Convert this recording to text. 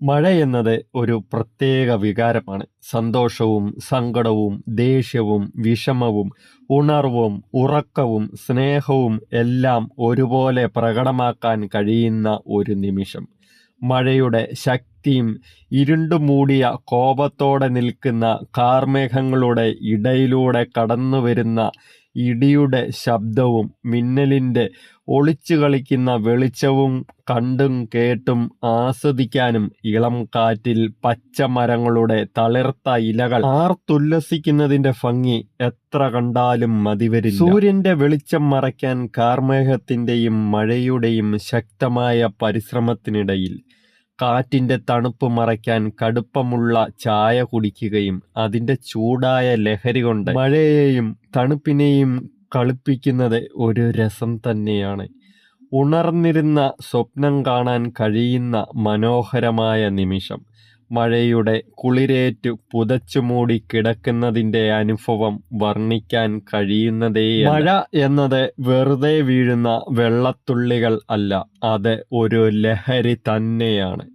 മഴയെന്നത് ഒരു പ്രത്യേക വികാരമാണ്. സന്തോഷവും സങ്കടവും ദേഷ്യവും വിഷമവും ഉണർവും ഉറക്കവും സ്നേഹവും എല്ലാം ഒരുപോലെ പ്രകടമാക്കാൻ കഴിയുന്ന ഒരു നിമിഷം. മഴയുടെ ശക്തിയും ഇരുണ്ടുമൂടിയ കോപത്തോടെ നിൽക്കുന്ന കാർമേഘങ്ങളുടെ ഇടയിലൂടെ കടന്നുവരുന്ന ഇടിയുടെ ശബ്ദവും മിന്നലിൻ്റെ ഒളിച്ചുകളിക്കുന്ന വെളിച്ചവും കണ്ടും കേട്ടും ആസ്വദിക്കാനും ഇളം കാറ്റിൽ പച്ചമരങ്ങളുടെ തളിർത്ത ഇലകൾ ആർത്തുല്ലസിക്കുന്നതിൻ്റെ ഭംഗി എത്ര കണ്ടാലും മതിവരില്ല. സൂര്യൻ്റെ വെളിച്ചം മറയ്ക്കാൻ കാർമേഘത്തിൻ്റെയും മഴയുടെയും ശക്തമായ പരിശ്രമത്തിനിടയിൽ കാറ്റിൻ്റെ തണുപ്പ് മറയ്ക്കാൻ കടുപ്പമുള്ള ചായ കുടിക്കുകയും അതിൻ്റെ ചൂടായ ലഹരി കൊണ്ട് മഴയെയും തണുപ്പിനെയും കളിപ്പിക്കുന്നത് ഒരു രസം തന്നെയാണ്. ഉണർന്നിരുന്ന സ്വപ്നം കാണാൻ കഴിയുന്ന മനോഹരമായ നിമിഷം. മഴയുടെ കുളിരേറ്റു പുതച്ചുമൂടി കിടക്കുന്നതിൻ്റെ അനുഭവം വർണ്ണിക്കാൻ കഴിയുന്നതേയല്ല. മഴ എന്നത് വെറുതെ വീഴുന്ന വെള്ളത്തുള്ളികൾ അല്ല, അത് ഒരു ലഹരി തന്നെയാണ്.